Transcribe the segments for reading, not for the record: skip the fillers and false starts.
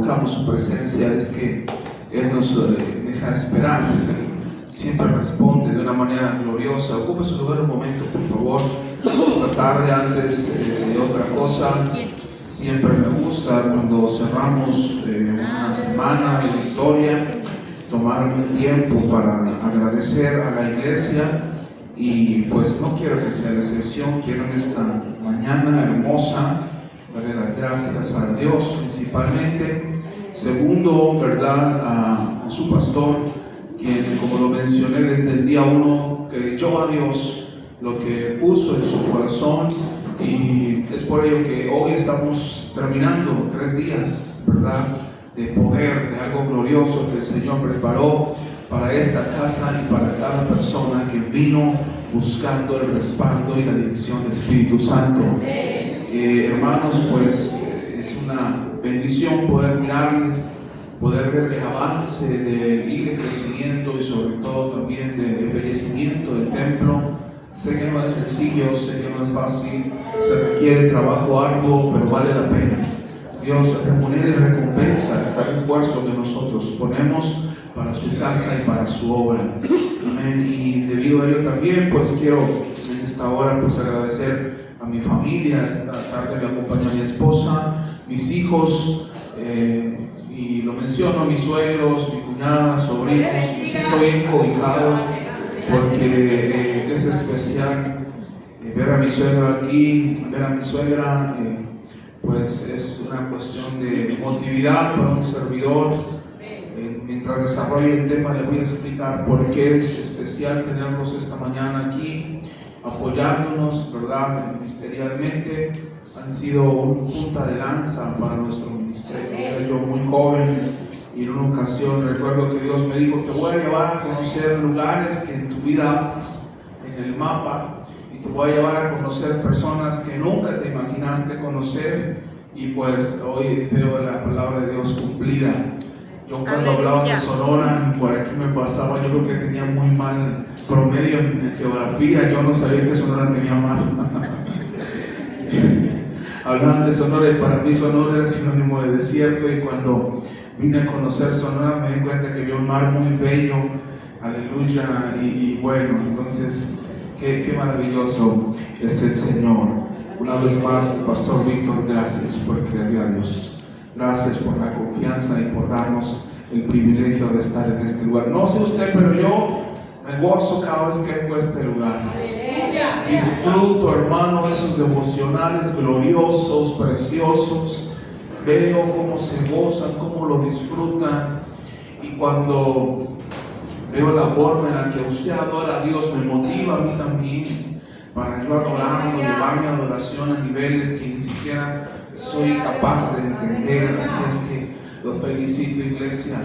invocamos su presencia es que Él nos deja esperar. Él siempre responde de una manera gloriosa. Ocupe su lugar un momento, por favor. Esta tarde, antes de otra cosa, siempre me gusta cuando cerramos una semana de victoria, tomar un tiempo para agradecer a la iglesia. Y pues no quiero que sea la excepción, quiero en esta mañana hermosa darle las gracias a Dios principalmente. Segundo, ¿verdad? A su pastor, quien, como lo mencioné desde el día 1, creyó a Dios, lo que puso en su corazón, y es por ello que hoy estamos terminando 3 días, ¿verdad? De poder, de algo glorioso que el Señor preparó para esta casa y para cada persona que vino buscando el respaldo y la dirección del Espíritu Santo. Hermanos, pues es una bendición poder mirarles, poder ver el avance del ir crecimiento y sobre todo también del embellecimiento del templo. Sé que no es sencillo, sé que no es fácil, se requiere trabajo arduo, pero vale la pena. Dios remunera y recompensa cada esfuerzo que nosotros ponemos para su casa y para su obra. Amén. Y debido a ello también, pues quiero en esta hora pues agradecer a mi familia. Esta tarde me acompaña mi esposa, mis hijos, y lo menciono, mis suegros, mi cuñada, sobrinos. Me siento bien cobijado porque es especial ver a mi suegro aquí, ver a mi suegra, pues es una cuestión de emotividad para un servidor. Mientras desarrollo el tema, le voy a explicar por qué es especial tenerlos esta mañana aquí, apoyándonos, ¿verdad? Ministerialmente. Han sido una punta de lanza para nuestro ministerio. Era yo muy joven y en una ocasión recuerdo que Dios me dijo: te voy a llevar a conocer lugares que en tu vida haces en el mapa, y te voy a llevar a conocer personas que nunca te imaginaste conocer. Y pues hoy veo la palabra de Dios cumplida. Yo cuando hablaba de Sonora, por aquí me pasaba, yo creo que tenía muy mal promedio en geografía. Yo no sabía que Sonora tenía mal. Hablaban de Sonora y para mí Sonora era sinónimo de desierto, y cuando vine a conocer Sonora me di cuenta que había un mar muy bello. Aleluya. Y bueno, entonces qué maravilloso es el Señor. Una vez más, Pastor Víctor, gracias por creerle a Dios. Gracias por la confianza y por darnos el privilegio de estar en este lugar. No sé usted, pero yo me gozo cada vez que vengo a este lugar. Disfruto, hermano, esos devocionales gloriosos, preciosos. Veo cómo se gozan, cómo lo disfrutan. Y cuando veo la forma en la que usted adora a Dios, me motiva a mí también para yo adorarlo, llevar mi adoración a niveles que ni siquiera soy capaz de entender. Así es que los felicito, iglesia,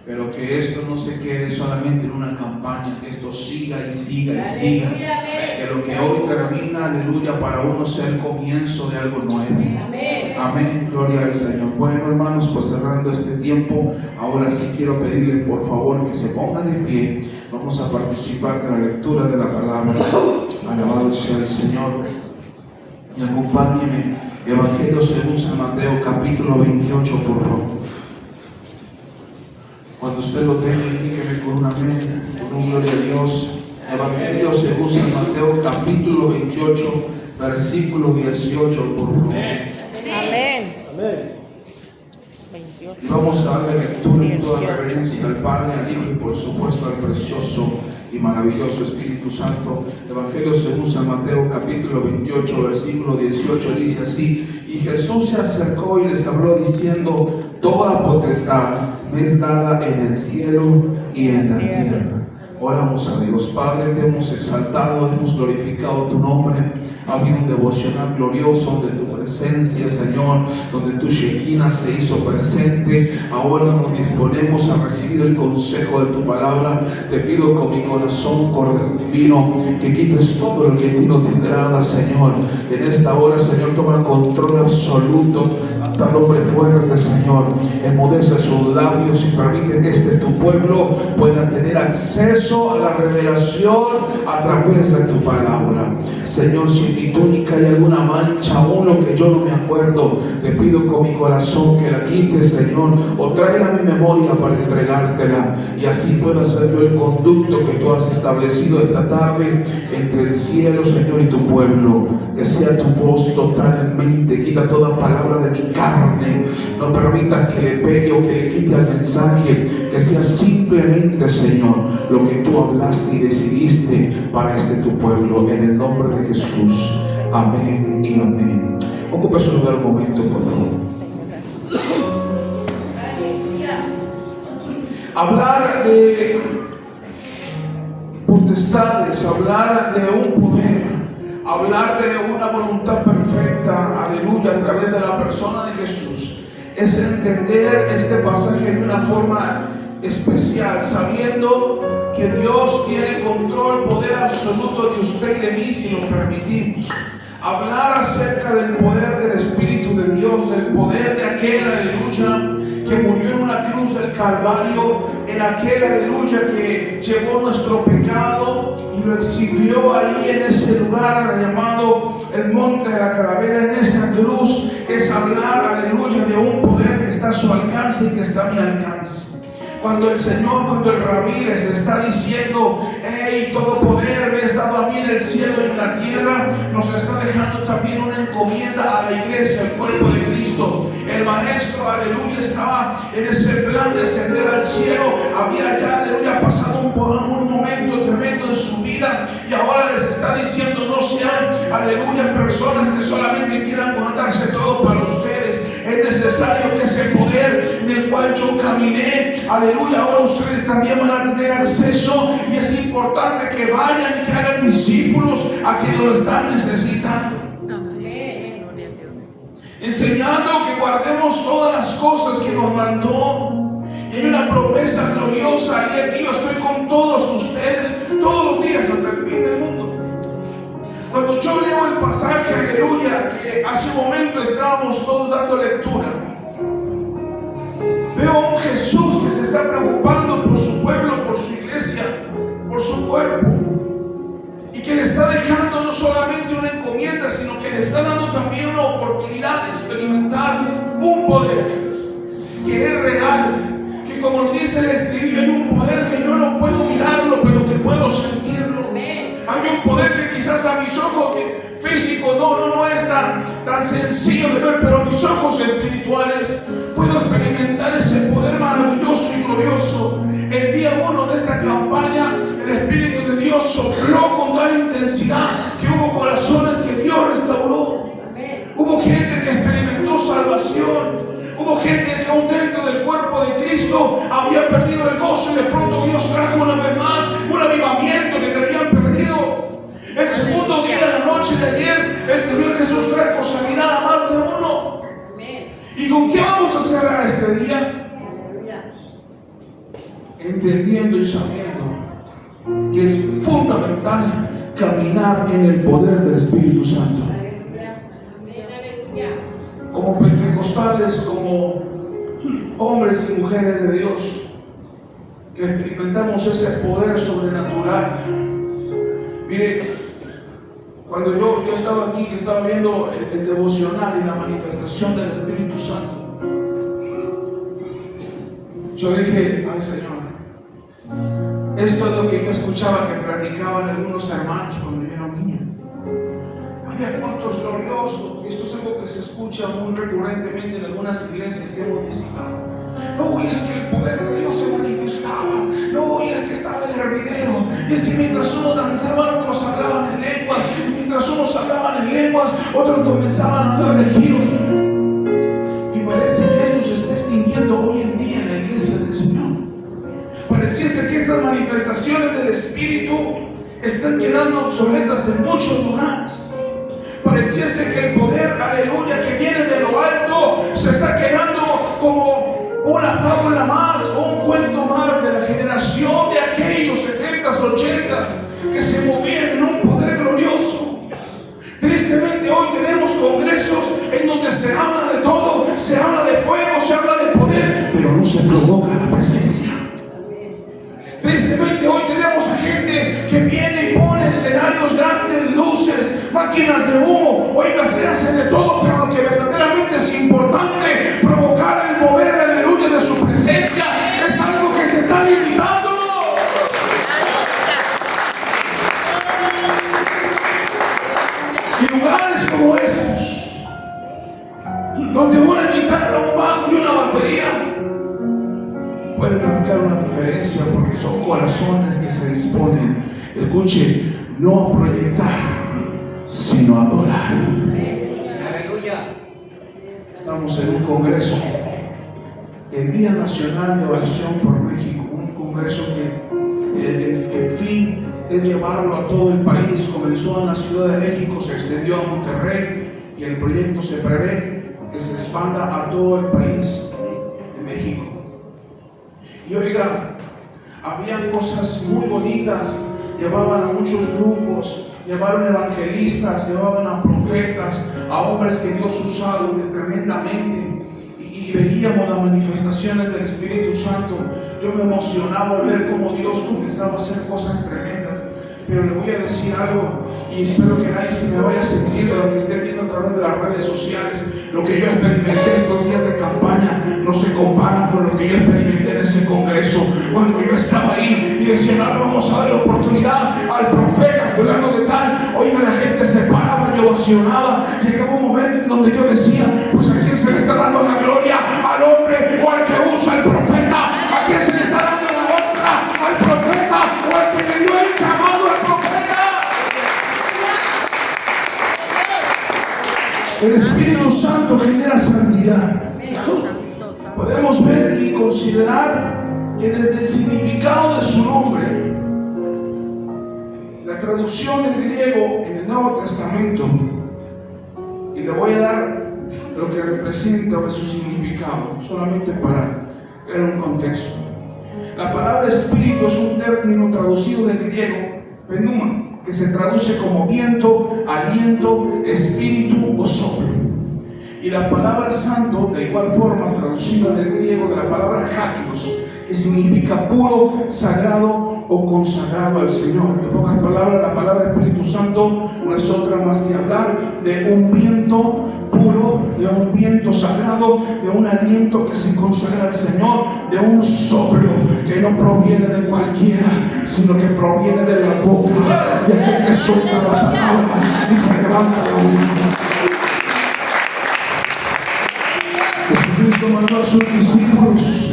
pero que esto no se quede solamente en una campaña, que esto siga y siga y siga, que lo que hoy termina, aleluya, para uno sea el comienzo de algo nuevo. Amén, gloria al Señor. Bueno, hermanos, pues cerrando este tiempo, ahora sí quiero pedirle por favor que se ponga de pie. Vamos a participar de la lectura de la palabra. Alabado sea el Señor. Y acompáñeme. Evangelio según San Mateo, capítulo 28, por favor. Cuando usted lo tenga, indíqueme con un amén, con un gloria a Dios. Evangelio según San Mateo, capítulo 28, versículo 18, por favor. Amén. Amén. Y vamos a darle lectura en toda reverencia al Padre, al Hijo y por supuesto al precioso y maravilloso Espíritu Santo. Evangelio según San Mateo, capítulo 28, versículo 18, dice así: y Jesús se acercó y les habló diciendo: toda potestad me es dada en el cielo y en la tierra. Oramos a Dios. Padre, te hemos exaltado, hemos glorificado tu nombre. Ha habido un devocional glorioso de tu presencia, Señor, donde tu Shekinah se hizo presente. Ahora nos disponemos a recibir el consejo de tu palabra. Te pido con mi corazón correctivo que quites todo lo que a ti no te agrada, Señor. En esta hora, Señor, toma control absoluto. Levanta al hombre fuerte, Señor. Enmudece sus labios y permite que tu pueblo pueda tener acceso a la revelación a través de tu palabra. Señor, si en mi túnica hay alguna mancha, aún lo que yo no me acuerdo, te pido con mi corazón que la quites, Señor, o tráela a mi memoria para entregártela, y así pueda ser yo el conducto que tú has establecido esta tarde entre el cielo, Señor, y tu pueblo. Que sea tu voz totalmente. Quita toda palabra de mi carne. No permitas que le pegue o que le quite al mensaje. Que sea simplemente, Señor, lo que tú hablaste y decidiste para tu pueblo. En el nombre de Jesús. Amén y amén. Ocupa su lugar un momento, por favor. Hablar de potestades, hablar de un poder, hablar de una voluntad perfecta, aleluya, a través de la persona de Jesús, es entender este pasaje de una forma especial, sabiendo que Dios tiene control, poder absoluto de usted y de mí si lo permitimos. Hablar acerca del poder del Espíritu de Dios, del poder de aquel, aleluya, que murió en una cruz del Calvario, en aquel, aleluya, que llevó nuestro pecado y lo exhibió ahí en ese lugar llamado el Monte de la Calavera, en esa cruz. Es hablar, aleluya, de un poder que está a su alcance y que está a mi alcance. Cuando el Señor, cuando el Rabí les está diciendo, hey, todo poder me es dado a mí en el cielo y en la tierra, nos está dejando también una encomienda a la iglesia, al cuerpo de Cristo. El maestro, aleluya, estaba en ese plan de ascender al cielo. Había ya, aleluya, pasado un momento tremendo en su vida, y ahora les está diciendo, no sean, aleluya, personas que solamente quieran guardarse todo para ustedes. Es necesario que ese poder en el cual yo caminé, aleluya, ahora ustedes también van a tener acceso, y es importante que vayan y que hagan discípulos a quienes lo están necesitando. Enseñando que guardemos todas las cosas que nos mandó. Y hay una promesa gloriosa, y aquí yo estoy con todos ustedes todos los días hasta el fin del mundo. Cuando yo leo el pasaje, aleluya, que hace un momento estábamos todos dando lectura, veo a un Jesús que se está preocupando por su pueblo, por su iglesia, por su cuerpo, y que le está dejando no solamente una encomienda, sino que le está dando también una oportunidad de experimentar un poder que es real, que como lo dice el escribió, hay un poder que yo no puedo mirarlo, pero que puedo sentirlo. Hay un poder que quizás a mis ojos físicos no es tan sencillo de ver, pero a mis ojos espirituales puedo experimentar ese poder maravilloso y glorioso. El día 1 de esta campaña, el Espíritu de Dios sopló con tal intensidad que hubo corazones que Dios restauró. Hubo gente que experimentó salvación. Hubo gente que aún dentro del cuerpo de Cristo había perdido el gozo, y de pronto Dios trajo una vez más un avivamiento que creían perdido. El segundo día, la noche de ayer, el Señor Jesús trajo sanidad a más de uno. ¿Y con qué vamos a cerrar este día? Entendiendo y sabiendo que es fundamental caminar en el poder del Espíritu Santo. Como pentecostales, como hombres y mujeres de Dios, que experimentamos ese poder sobrenatural. Mire, cuando yo estaba aquí, que estaba viendo el devocional y la manifestación del Espíritu Santo, yo dije, ay Señor, esto es lo que yo escuchaba que practicaban algunos hermanos cuando yo era niño. Había cultos gloriosos, y esto es algo que se escucha muy recurrentemente en algunas iglesias que hemos visitado. No, es que el poder de Dios se manifestaba. No, y es que estaba el hervidero. Y es que mientras unos danzaban, otros hablaban en lenguas. Y mientras unos hablaban en lenguas, otros comenzaban a darle giros. Y parece que esto se está extinguiendo hoy en día en la iglesia del Señor. Pareciese que estas manifestaciones del Espíritu están quedando obsoletas en muchos lugares. Pareciese que el poder, aleluya, que viene de lo alto, se está quedando como una fábula más o un cuento más de la generación de aquellos 70s, 80s que se movían en un poder glorioso. Tristemente hoy tenemos congresos en donde se habla de todo, se se provoca la presencia. Tristemente hoy tenemos a gente que viene y pone escenarios grandes, luces, máquinas de humo. Oiga, se hace de todo, pero lo que verdaderamente es importante, provocar el mover, aleluya, de su presencia, es algo que se está limitando. Y lugares como estos, donde una guitarra, un bajo y una batería pueden marcar una diferencia, porque son corazones que se disponen, escuche, no a proyectar, sino a adorar. Aleluya. Estamos en un congreso, el Día Nacional de Oración por México, un congreso que el fin es llevarlo a todo el país. Comenzó en la Ciudad de México, se extendió a Monterrey y el proyecto se prevé que se expanda a todo el país de México. Y oiga, habían cosas muy bonitas, llevaban a muchos grupos, llevaron evangelistas, llevaban a profetas, a hombres que Dios usado tremendamente, y veíamos las manifestaciones del Espíritu Santo. Yo me emocionaba al ver cómo Dios comenzaba a hacer cosas tremendas. Pero le voy a decir algo, y espero que nadie se me vaya a sentir de lo que estén viendo a través de las redes sociales. Lo que yo experimenté estos días de campaña no se comparan con lo que yo experimenté en ese congreso. Cuando yo estaba ahí y decían, ahora vamos a dar la oportunidad al profeta fulano de tal. Oiga, la gente se paraba y ovacionaba. Llegaba un momento en donde yo decía, pues ¿a quién se le está dando la gloria? ¿Al hombre o al que usa el profeta? ¿A quién se le está dando la honra? ¿Al profeta o al que le dio el llamado al profeta? El Espíritu Santo genera santidad. Podemos ver y considerar que desde el significado de su nombre, la traducción del griego en el Nuevo Testamento, y le voy a dar lo que representa o su significado, solamente para crear un contexto. La palabra espíritu es un término traducido del griego pneuma, que se traduce como viento, aliento, espíritu o soplo. Y la palabra santo, de igual forma traducida del griego de la palabra hagios, que significa puro, sagrado o consagrado al Señor. En pocas palabras, la palabra Espíritu Santo no es otra más que hablar de un viento puro, de un viento sagrado, de un aliento que se consagra al Señor, de un soplo que no proviene de cualquiera, sino que proviene de la boca de aquel que sopla la palabra y se levanta la vida. Jesucristo mandó a sus discípulos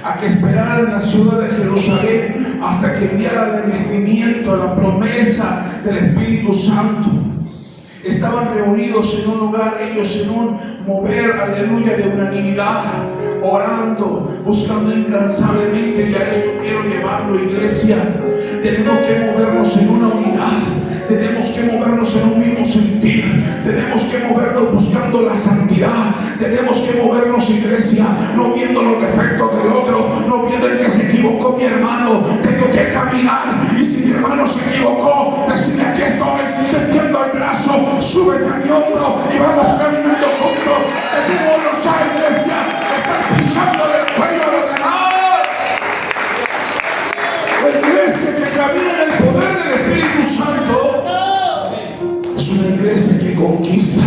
a que esperaran en la ciudad de Jerusalén hasta que enviara el vestimiento, la promesa del Espíritu Santo. Estaban reunidos en un lugar, ellos en un mover, aleluya, de unanimidad, orando, buscando incansablemente. Y a esto quiero llevarlo, iglesia. Tenemos que movernos en una unidad. Tenemos que movernos en un mismo sentir. Tenemos que movernos buscando la santidad. Tenemos que movernos, iglesia, no viendo los defectos del otro, no viendo el que se equivocó mi hermano. Tengo que caminar, y si mi hermano se equivocó, decirle: aquí estoy, te tiendo el brazo, súbete a mi hombro y vamos caminando juntos. Dejémonos ya, iglesia, estar pisando el cuello a los demás. La iglesia que camina en el poder del Espíritu Santo es una iglesia que conquista.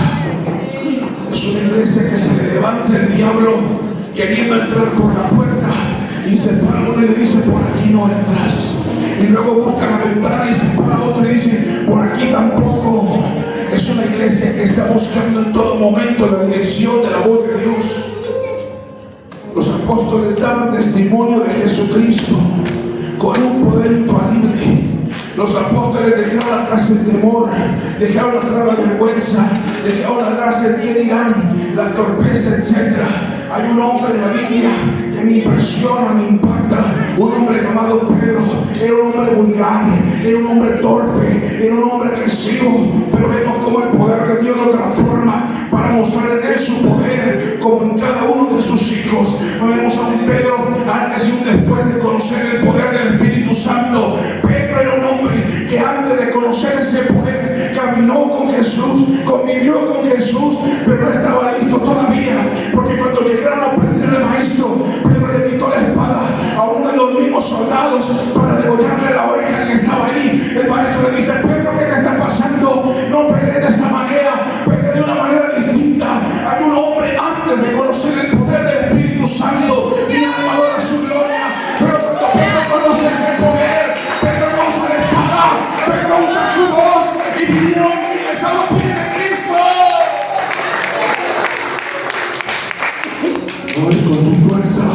Es una iglesia que se le levanta el diablo queriendo entrar por la puerta y se para uno y le dice: por aquí no entras. Y luego busca la ventana y se para otro y dice: por aquí tampoco. Es una iglesia que está buscando en todo momento la dirección de la voz de Dios. Los apóstoles daban testimonio de Jesucristo con un poder infalible. Los apóstoles dejaron atrás el temor, dejaron atrás la vergüenza, dejaron atrás el qué dirán, la torpeza, etc. Hay un hombre en la Biblia que me impresiona, me impacta. Un hombre llamado Pedro. Era un hombre vulgar, era un hombre torpe, era un hombre agresivo, pero vemos cómo el poder de Dios lo transforma para mostrar en él su poder, como en cada uno de sus hijos. Vemos a un Pedro antes y un después de conocer el poder del Espíritu Santo. Pedro era un hombre que antes de conocer ese poder caminó con Jesús, convivió con Jesús, pero no estaba listo todavía, porque cuando llegaron a aprender al maestro, Pedro le los soldados para degollarle la oreja al que estaba ahí. El maestro le dice: Pedro, ¿qué te está pasando? No pelees de esa manera, pelee de una manera distinta. Hay un hombre antes de conocer el poder del Espíritu Santo, mi alma adora su gloria. Pero cuando Pedro conoce ese poder, Pedro no usa la espada, Pedro usa su voz y pidieron miles a los pies de Cristo. No es con tu fuerza,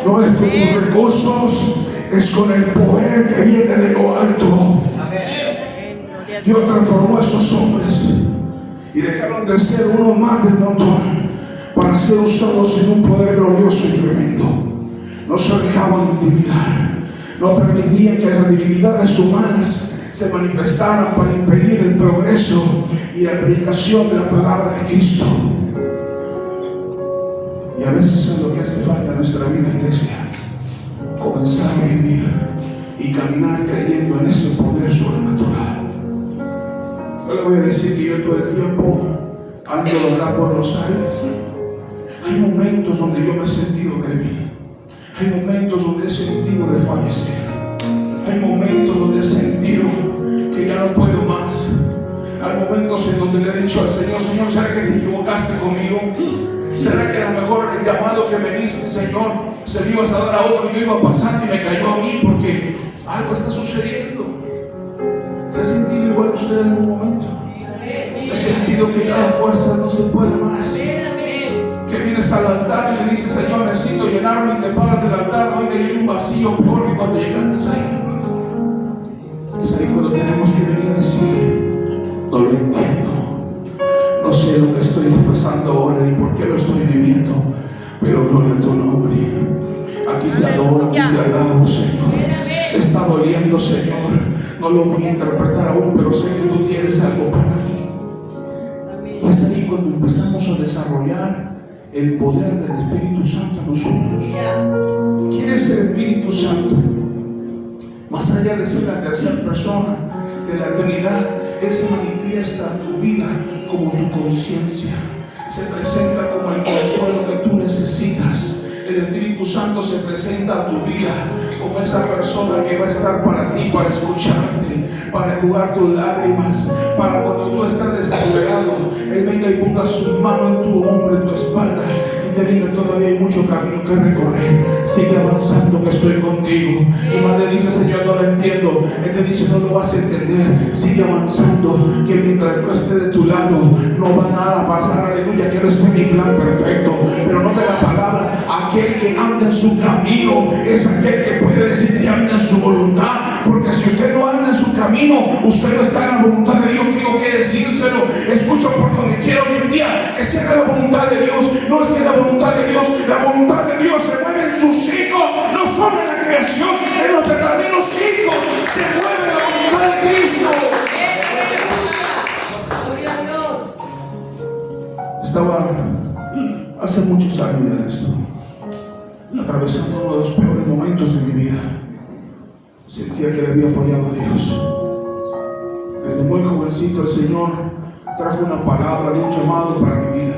no es con tus recursos, es con el poder que viene de lo alto. Dios transformó a esos hombres y dejaron de ser uno más del montón para ser usados en un poder glorioso y tremendo. No se dejaban intimidar, no permitían que las debilidades humanas se manifestaran para impedir el progreso y la predicación de la palabra de Cristo. Y a veces es lo que hace falta en nuestra vida, iglesia: comenzar a vivir y caminar creyendo en ese poder sobrenatural. Yo le voy a decir que yo todo el tiempo ando a doblar por los aires. Hay momentos donde yo me he sentido débil, hay momentos donde he sentido desfallecer, hay momentos donde he sentido que ya no puedo más. Hay momentos en donde le he dicho al Señor: Señor, ¿será que te equivocaste conmigo? ¿Será que a lo mejor el llamado que me diste, Señor, se lo ibas a dar a otro y yo iba pasando y me cayó a mí porque algo está sucediendo? ¿Se ha sentido igual usted en algún momento? ¿Se ha sentido que ya la fuerza no se puede más? Que vienes al altar y le dices: Señor, necesito llenarme, y te paras del altar, oiga, y hay un vacío peor que cuando llegaste ahí. Es ahí cuando tenemos que venir a decirle: no lo entiendo, no sé lo que estoy pasando ahora ni por qué lo estoy viviendo, pero gloria a tu nombre. Aquí te adoro, aquí te alabo, Señor. Está doliendo, Señor, no lo voy a interpretar aún, pero sé que tú tienes algo para mí. Y es ahí cuando empezamos a desarrollar el poder del Espíritu Santo en nosotros. ¿Quién es el Espíritu Santo? Más allá de ser la tercera persona de la eternidad, Él se manifiesta en tu vida como tu conciencia, se presenta como el consuelo que tú necesitas. El Espíritu Santo se presenta a tu vida como esa persona que va a estar para ti, para escucharte, para enjugar tus lágrimas, para cuando tú estás desesperado, Él venga y ponga su mano en tu hombro, en tu espalda, y te diga: todavía hay mucho camino que recorrer, sigue avanzando, que estoy contigo. Tu madre dice: Señor, no lo entiendo. Él te dice: no lo vas a entender, sigue avanzando, que mientras yo esté de tu lado no va nada a pasar, aleluya, que no esté mi plan perfecto. Pero no te la palabra: aquel que anda en su camino es aquel que puede decir que anda en su voluntad, porque si usted no anda en su camino, usted no está en la voluntad de Dios. Tengo que decírselo, escucho por donde quiero hoy en día, que sea la voluntad de Dios. No es que la voluntad de Dios, la voluntad de Dios se mueve en sus hijos, no solo en la creación, en los verdaderos hijos se mueve la voluntad de Cristo. Estaba hace muchos años ya de esto, atravesando uno de los peores momentos de mi vida. Sentía que le había fallado a Dios. Desde muy jovencito el Señor trajo una palabra de un llamado para mi vida.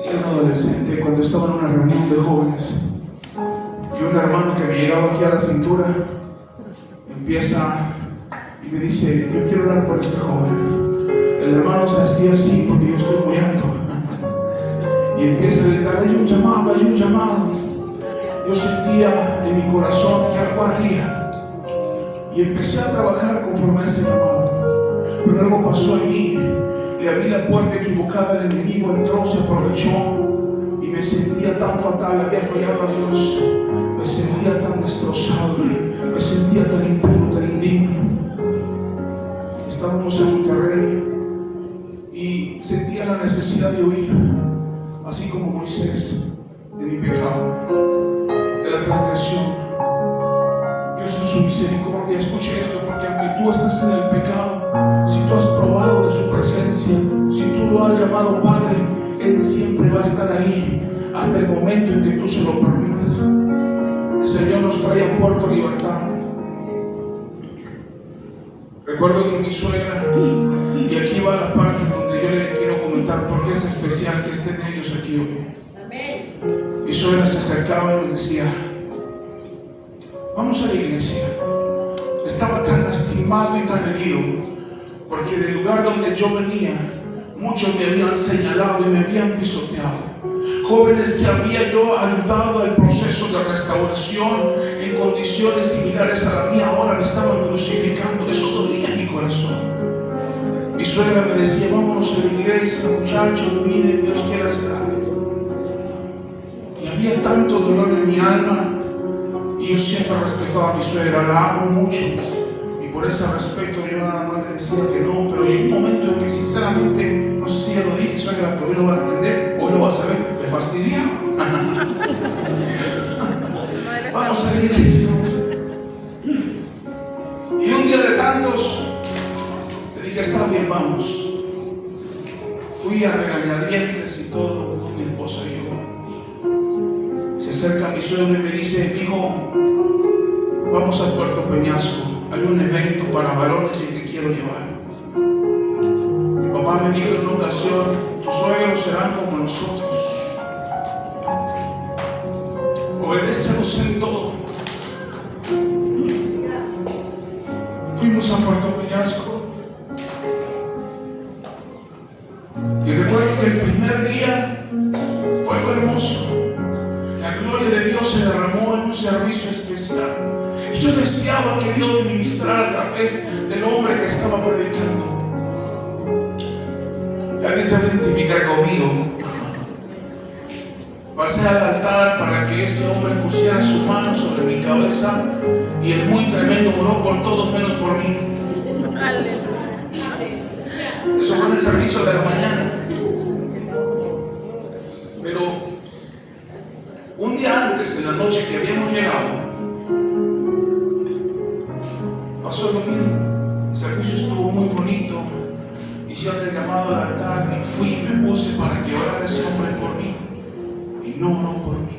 Era un adolescente cuando estaba en una reunión de jóvenes, y un hermano que me llegaba aquí a la cintura empieza y me dice: yo quiero hablar por este joven. El hermano se vestía así porque yo estoy muy alto, y empieza a gritar: hay un llamado, hay un llamado. Yo sentía en mi corazón que algo ardía, y empecé a trabajar conforme a ese llamado. Pero algo pasó en mí, le abrí la puerta equivocada, el enemigo entró, se aprovechó, y me sentía tan fatal, había fallado a Dios, me sentía tan destrozado, me sentía tan impuro, tan indigno. Estábamos en Monterrey y sentía la necesidad de huir, así como Moisés, de mi pecado, de la transgresión. Dios en su misericordia, escuche esto, porque aunque tú estés en el pecado, si tú has probado de su presencia, si tú lo has llamado Padre, Él siempre va a estar ahí hasta el momento en que tú se lo permitas. El Señor nos trae a Puerto Libertad. Recuerdo que mi suegra, y aquí va la parte donde yo le quiero comentar por qué es especial que estén ellos aquí hoy. Mi suegra se acercaba y nos decía: vamos a la iglesia. Estaba tan lastimado y tan herido, porque del lugar donde yo venía, muchos me habían señalado y me habían pisoteado. Jóvenes que había yo ayudado al proceso de restauración en condiciones similares a la mía, ahora me estaban crucificando. Eso dolía en mi corazón. Mi suegra me decía, vámonos a la iglesia, muchachos, miren, Dios quiere hacer algo. Y había tanto dolor en mi alma, y yo siempre respetaba a mi suegra, la amo mucho, y por ese respeto yo nada más le decía que no. Pero llegó un momento en que sinceramente, no sé si ya lo dije, suegra, pero hoy lo va a entender, hoy lo va a saber, me fastidiaba. Vamos a la iglesia, vamos a la iglesia. Y un día de tantos le dije, está bien, vamos. Fui a regañadientes y todo con mi esposa y yo. Se acerca mi suegro y me dice, hijo, vamos a Puerto Peñasco, hay un evento para varones y te quiero llevar. Mi papá me dijo en una ocasión, tus suegros serán como nosotros, obedécenos en todo. Fuimos a Puerto Peñasco y recuerdo que el primer día fue algo hermoso. La gloria de Dios se derramó en un servicio especial. Y yo deseaba que Dios me ministrara a través del hombre que estaba predicando. Y alguien se va a identificar conmigo. Pasé al altar para que ese hombre pusiera su mano sobre mi cabeza, y el muy tremendo oró por todos menos por mí. Eso fue en el servicio de la mañana. Pero un día antes, en la noche que habíamos llegado, pasó lo mismo. El servicio estuvo muy bonito. Hicieron el llamado al altar y fui y me puse para que orara ese hombre por mí. Y no oró por mí.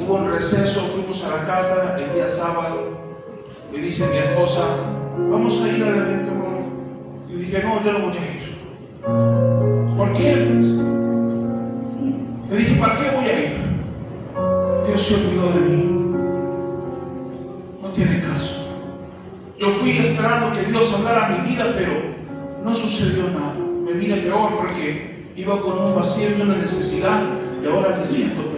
Hubo un receso, fuimos a la casa el día sábado. Me dice mi esposa, vamos a ir al evento, ¿no? Y dije, no, yo no voy a ir. ¿Por qué? Le dije, ¿para qué voy a ir? Dios se olvidó de mí. No tiene caso. Yo fui esperando que Dios hablara a mi vida, pero no sucedió nada. Me vine peor porque iba con un vacío y una necesidad, y ahora me siento peor.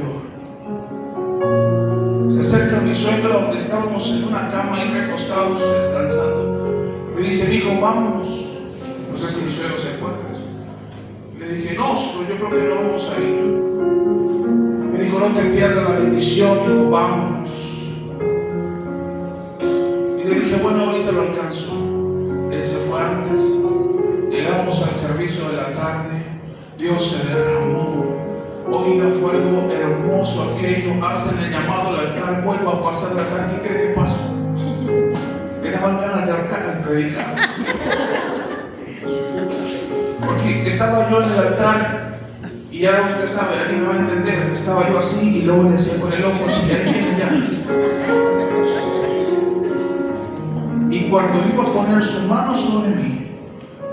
Se acerca mi suegra donde estábamos en una cama y recostados descansando. Me dice, hijo, vámonos. No sé si mi suegro se acuerda de eso. Le dije, no, pero yo creo que no vamos a ir. Me dijo, no te pierdas la bendición, hijo, vámonos. Y le dije, bueno, ahorita lo alcanzo. Él se fue antes. Llegamos al servicio de la tarde. Dios se derramó. Oiga, fue algo hermoso aquello. Hacen el llamado al altar, vuelvo a pasar el altar. ¿Qué cree que pasó? Me daban ganas de arcar al predicar. Porque estaba yo en el altar y ya usted sabe, alguien me va a entender. Estaba yo así y luego le decía con el ojo, y ahí viene ya. Y cuando iba a poner su mano sobre mí,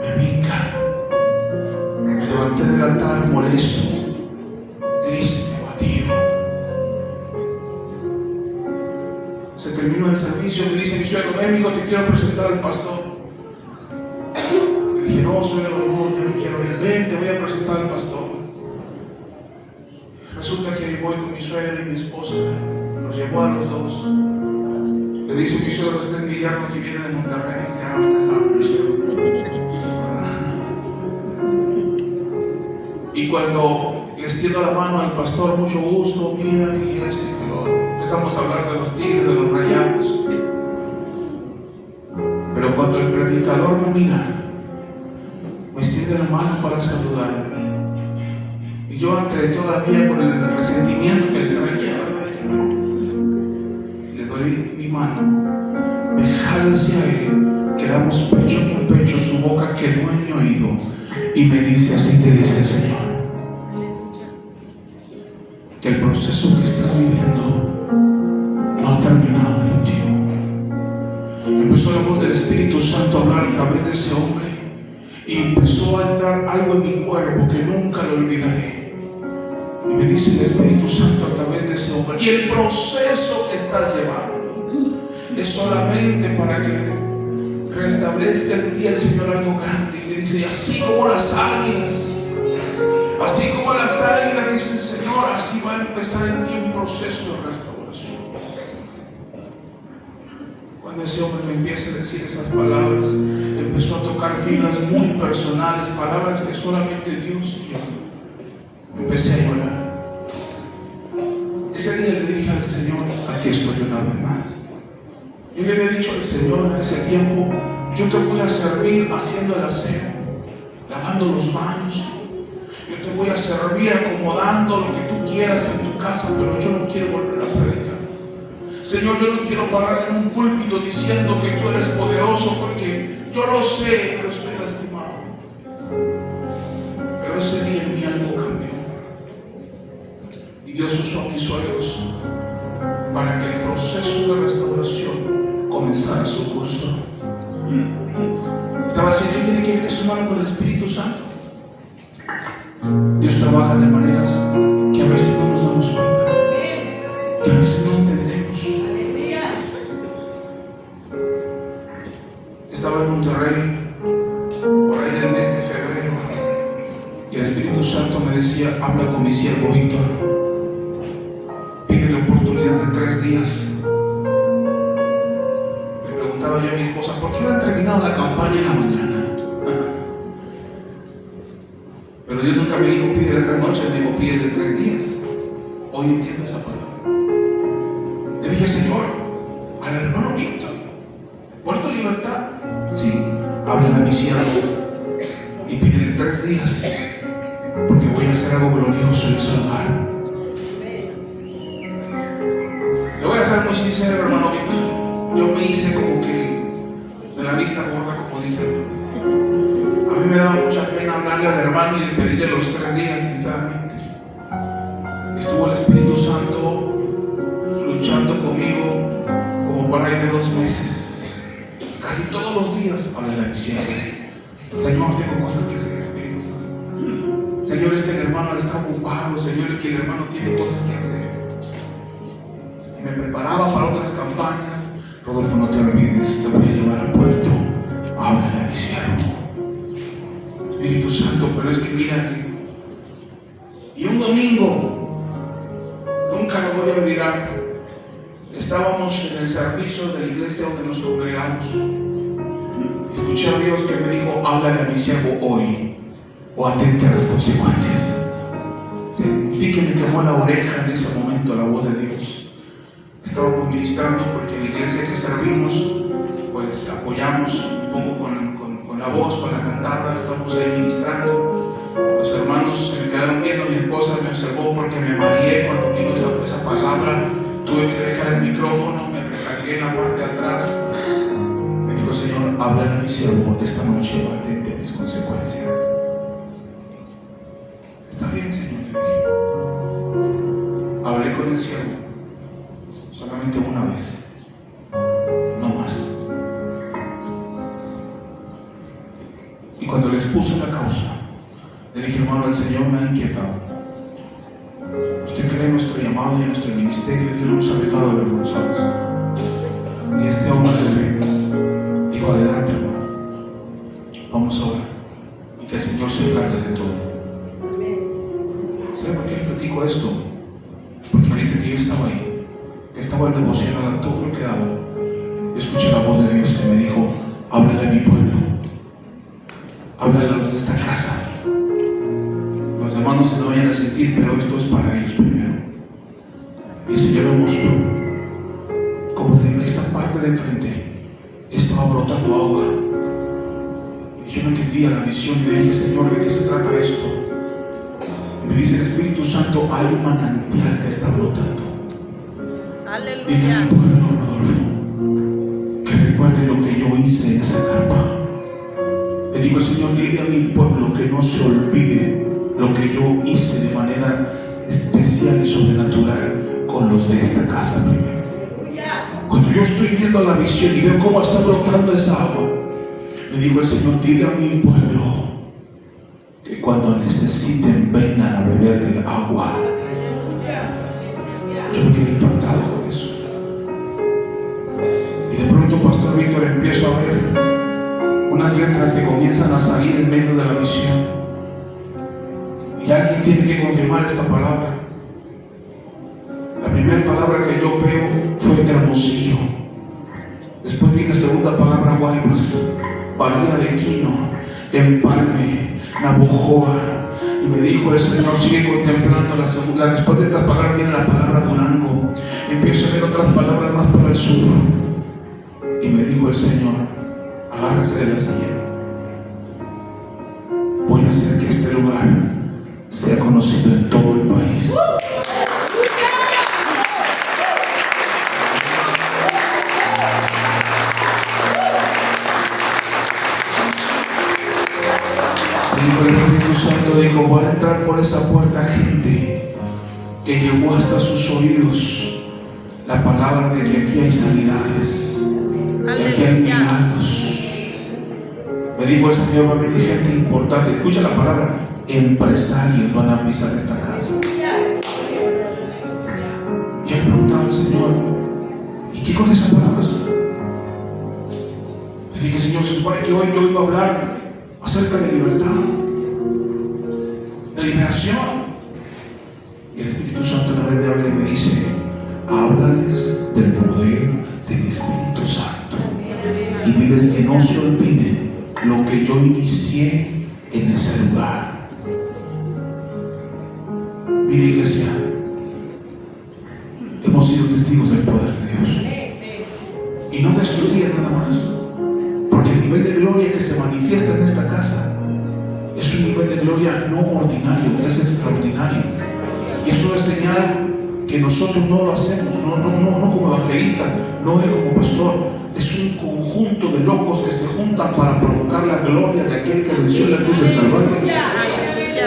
me brinca. Me levanté del altar molesto, triste, abatido. Se terminó el servicio, me dice mi suegro, ven hijo, te quiero presentar al pastor. Le dije, no suegro, no, ya no quiero ir. Ven, te voy a presentar al pastor. Resulta que voy con mi suegra y mi esposa, nos llevó a los dos. Le dice mi suegro, está en Guillermo, que viene de Monterrey. Ya usted sabe, mi suegro. Y cuando les tiendo la mano al pastor, mucho gusto, mira, y esto y lo otro. Empezamos a hablar de los Tigres, de los Rayados. Pero cuando el predicador me mira, me extiende la mano para saludarme. Y yo entré todavía con el resentimiento que le traía, ¿verdad? Dije, no. Le doy mi mano, me jala hacia él, quedamos pecho con pecho, su boca quedó en mi oído y me dice, así te dice el Señor, que el proceso que estás viviendo no ha terminado contigo. Empezó la voz del Espíritu Santo a hablar a través de ese hombre y empezó a entrar algo en mi cuerpo que nunca lo olvidaré. Y me dice el Espíritu Santo a través de ese hombre: y el proceso que estás llevando es solamente para que restablezca en ti el Señor algo grande. Y me dice: y así como las águilas, dice el Señor, así va a empezar en ti un proceso de restauración. Cuando ese hombre me empieza a decir esas palabras, empezó a tocar fibras muy personales, palabras que solamente Dios y yo. Empecé a llorar. Ese día le dije al Señor: aquí estoy una vez más. Yo le había dicho al Señor en ese tiempo: yo te voy a servir haciendo el aseo, lavando los baños. Yo te voy a servir acomodando lo que tú quieras en tu casa, pero yo no quiero volver a predicar. Señor, yo no quiero parar en un púlpito diciendo que tú eres poderoso, porque yo lo sé, pero estoy lastimado. Pero ese día en mí algo cambió. Y Dios usó a mis suegros para que el proceso de restauración comenzara su curso. Estaba diciendo: tiene que ver su mano con el Espíritu Santo. Dios trabaja de maneras que a veces no nos damos cuenta, que a veces no entendemos. Estaba en Monterrey por ahí del mes de febrero, y el Espíritu Santo me decía: habla con mi siervo Víctor, pide la oportunidad de 3 días. Le preguntaba yo a mi esposa: ¿por qué no han terminado la campaña en la mañana? Pero Dios nunca me dijo pídele 3 noches, me dijo pídele 3 días. Hoy entiendo esa palabra. Le dije: Señor, al hermano Víctor, Puerto Libertad, sí, háblale a mi siervo y pídele 3 días, porque voy a hacer algo glorioso en ese lugar. Le voy a ser muy sincero, hermano Víctor. Yo me hice como que de la vista gorda, como dicen. A mí me daba mucha pena hablarle al hermano y pedirle los 3 días, sinceramente. Estuvo el Espíritu Santo luchando conmigo como por ahí de 2 meses. Casi todos los días hablé a mi siervo: Señor, tengo cosas que hacer, Espíritu Santo. Señor, es que el hermano está ocupado. Señor, es que el hermano tiene cosas que hacer. Y me preparaba para otras campañas. Rodolfo, no te olvides, te voy a llevar al puerto. Háblale a mi siervo. Espíritu Santo, pero es que mira que... Y un domingo, nunca lo voy a olvidar, estábamos en el servicio de la iglesia donde nos congregamos. Escuché a Dios que me dijo: háblale a mi siervo hoy, o atente a las consecuencias. Sentí que me quemó la oreja en ese momento la voz de Dios. Estábamos ministrando, porque en la iglesia que servimos, pues apoyamos un poco con la voz, con la cantada. Estamos ahí ministrando. Los hermanos se me quedaron viendo. Mi esposa me observó porque me mareé cuando vino esa palabra. Tuve que dejar el micrófono, me recargué en la parte de atrás. Me dijo: Señor, háblale a mi siervo esta noche, atente a mis consecuencias. Está bien, Señor, le dije. Hablé con el siervo solamente una vez, no más. Y cuando les puse la causa, le dije: hermano, el Señor me ha inquietado. Usted cree en nuestro llamado y en nuestro ministerio, y Dios nos ha dejado avergonzados. Y este hombre de fe dijo: adelante, hermano, vamos a orar y que el Señor se encargue de todo. ¿Sabe por qué le platico esto? Porque ahorita que yo estaba ahí, que estaba en devocional, todo lo que daba, yo escuché la voz de Dios que me dijo: háblale a mi pueblo, háblale a los de esta casa. Los demás no se lo vayan a sentir, pero esto es para ellos primero. Y el Señor me mostró como en esta parte de enfrente estaba brotando agua. Y yo no entendía la visión, y le dije: Señor, ¿de qué se trata esto? Y me dice el Espíritu Santo: hay un manantial que está brotando. Aleluya. Dile a mi pueblo, Rodolfo, que recuerde lo que yo hice en esa carpa. Le digo: Señor, dile a mi pueblo que no se olvide lo que yo hice de manera especial y sobrenatural con los de esta casa primero. Cuando yo estoy viendo la visión y veo cómo está brotando esa agua, le digo al Señor: dile a mi pueblo que cuando necesiten vengan a beber del agua confirmar esta palabra. La primera palabra que yo veo fue Hermosillo. Después viene la segunda palabra, Guaymas, Bahía de Quino, Empalme, Navojoa. Y me dijo el Señor, sigue contemplando la segunda. Después de estas palabras viene la palabra Durango. Empiezo a ver otras palabras más para el sur. Y me dijo el Señor, agárrese de la silla. Voy a hacer que este lugar sea conocido en todo el país. Dijo el Espíritu Santo, dijo, va a entrar por esa puerta gente que llegó hasta sus oídos la palabra de que aquí hay sanidades, que aquí hay milagros. Me dijo el Señor, va a venir gente importante. Escucha la palabra, empresarios van a pisar esta casa. Y yo le preguntaba al Señor, ¿y qué con esas palabras? Le dije, Señor, se supone que hoy yo iba a hablar acerca de libertad, de liberación. Y el Espíritu Santo una vez me habla y me dice, háblales del poder del Espíritu Santo y diles que no se olviden lo que yo inicié en ese lugar. Mira, iglesia, hemos sido testigos del poder de Dios, y no de estos días nada más, porque el nivel de gloria que se manifiesta en esta casa es un nivel de gloria no ordinario, es extraordinario. Y eso es señal que nosotros no lo hacemos, no como evangelista, no él como pastor. Es un conjunto de locos que se juntan para provocar la gloria de aquel que venció en la cruz del Calvario.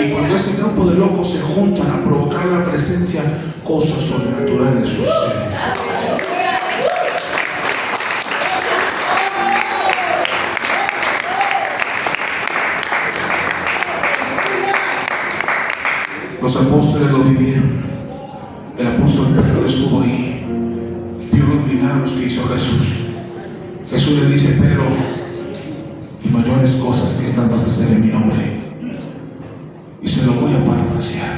Y cuando ese grupo de locos se juntan a provocar la presencia, cosas sobrenaturales suceden. Los apóstoles lo vivieron. El apóstol Pedro estuvo ahí, vio los milagros que hizo Jesús. Jesús le dice, Pedro, y mayores cosas que estas vas a hacer en mi nombre. Y se lo voy a parafrasear.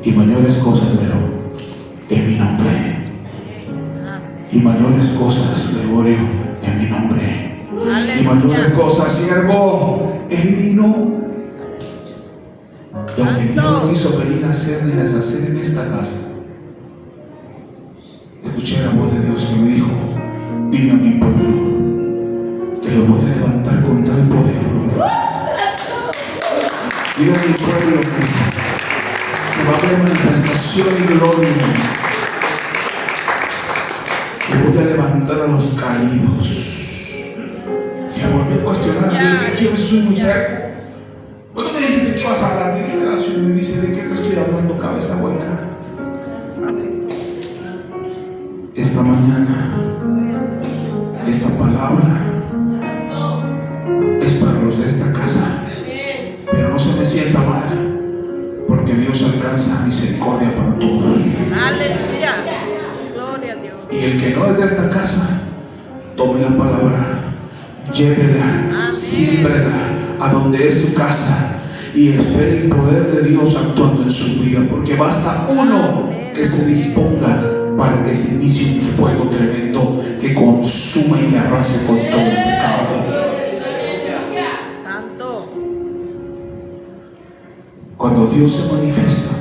Y mayores cosas, Pedro, en mi nombre. Y mayores cosas, Gregorio, en mi nombre. Y mayores cosas, siervo, en mi nombre. Y aunque Dios no quiso venir a hacer ni a deshacer en esta casa, escuché la voz de Dios que me dijo, dile a mi pueblo que lo voy a levantar con tal poder. Dile a mi pueblo que va a haber manifestación y gloria, que voy a levantar a los caídos. Y me volví a cuestionar, yo soy muy terco. ¿Cuándo me dijiste que ibas a hablar de liberación? Me dice, ¿de qué te estoy hablando, cabeza buena? Esta mañana, esta palabra es para los de esta casa. Pero no se me sienta mal, porque Dios alcanza misericordia para todos. Aleluya. Gloria a Dios. Y el que no es de esta casa, tome la palabra, llévela, siémbrela a donde es su casa y espere el poder de Dios actuando en su vida, porque basta uno que se disponga para que se inicie un fuego tremendo que consuma y que arrase con todo el pecado. Santo. Cuando Dios se manifiesta,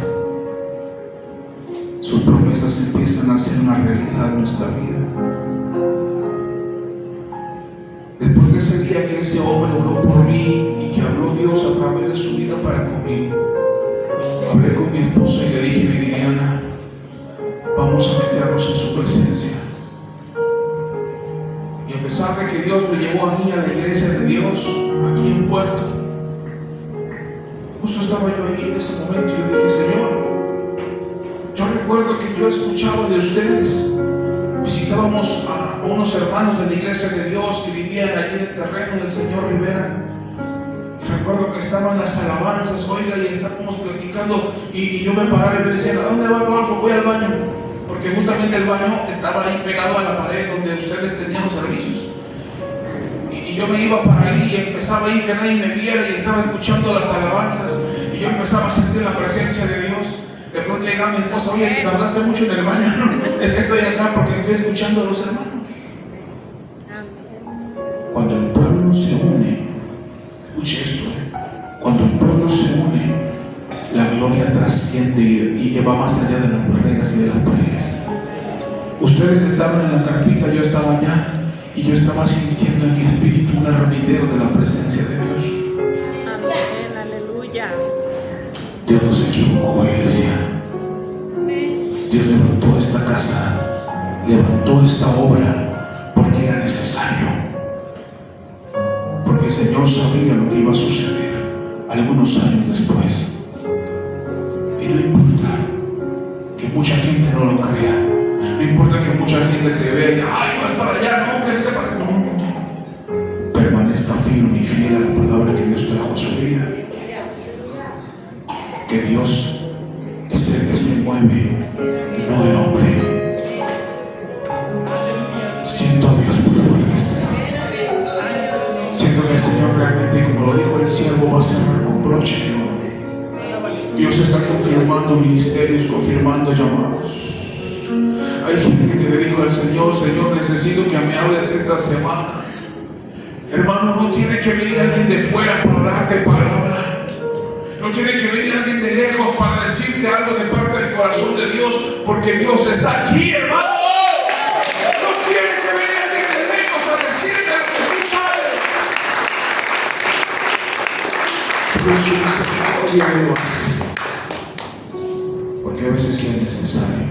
sus promesas empiezan a ser una realidad en nuestra vida. Después de ese día que ese hombre oró por mí y que habló Dios a través de su vida para conmigo, hablé con mi esposa y le dije, Viridiana, vamos a meternos en su presencia. Y a pesar de que Dios me llevó a mí a la iglesia de Dios aquí en Puerto, justo estaba yo ahí en ese momento y yo dije, Señor, yo recuerdo que yo escuchaba de ustedes. Visitábamos a unos hermanos de la iglesia de Dios que vivían ahí en el terreno del señor Rivera. Y recuerdo que estaban las alabanzas, oiga, y estábamos platicando. Y yo me paraba y me decían, ¿a dónde va Rodolfo? Voy al baño. Porque justamente el baño estaba ahí pegado a la pared donde ustedes tenían los servicios. Y yo me iba para ahí y empezaba ahí que nadie me viera y estaba escuchando las alabanzas. y yo empezaba a sentir la presencia de Dios. De pronto llegaba mi esposa, oye, tardaste mucho en el baño. No, es que estoy acá porque estoy escuchando a los hermanos. Cuando el pueblo se une, escuche esto, cuando el pueblo se une, la gloria trasciende y va más allá de las barreras y de las paredes. Ustedes estaban en la carpita, yo estaba allá, y yo estaba sintiendo en mi espíritu un hervidero de la presencia de Dios. Amén, aleluya. Dios no se equivocó, iglesia. Dios levantó esta casa, levantó esta obra porque era necesario. Porque el Señor sabía lo que iba a suceder algunos años después. Y no importa que mucha gente no lo crea, no importa que mucha gente te vea y ay, vas para allá, no, que te para. No, permanezca firme y fiel a la palabra que Dios trajo a su vida. Que Dios es el que se mueve, no el hombre. Siento a Dios muy fuerte este día. Siento que el Señor realmente, como lo dijo el siervo, va a cerrar con broche de oro. Dios está confirmando ministerios, confirmando llamados. Hay gente que le dijo al Señor, Señor, necesito que me hables esta semana. Hermano, no tiene que venir alguien de fuera para darte palabra. No tiene que venir alguien de lejos para decirte algo de parte del corazón de Dios, porque Dios está aquí, hermano. No tiene que venir alguien de lejos a decirte lo que tú sabes. Pero su misericordia lo hace. Porque a veces sí es necesario.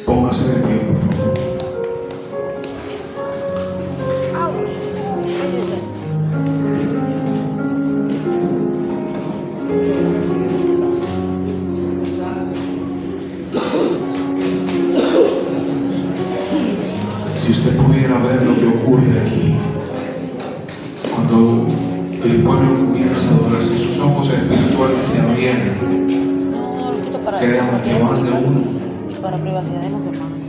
Póngase de pie, por favor. Si usted pudiera ver lo que ocurre aquí, cuando el pueblo comienza a adorar, si sus ojos espirituales se abrieran, créanme que más de uno para privacidad de los hermanos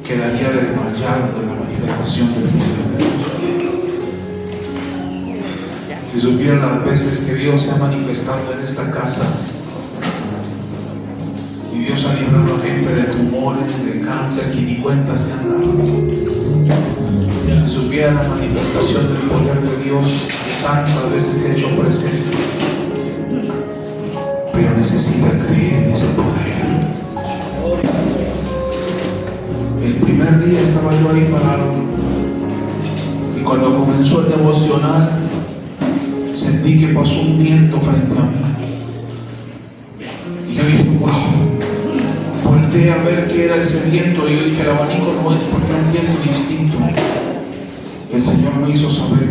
quedaría desmayado de la manifestación del poder de Dios. Si supieran las veces que Dios se ha manifestado en esta casa, y Dios ha librado a gente de tumores, de cáncer, que ni cuenta se han dado. Si supieran la manifestación del poder de Dios, que tantas veces se ha hecho presente, pero necesita creer en ese poder. El primer día estaba yo ahí parado, y cuando comenzó el devocional sentí que pasó un viento frente a mí, y yo dije, wow. Volteé a ver qué era ese viento, y yo dije, el abanico no es, porque era un viento distinto. El Señor me hizo saber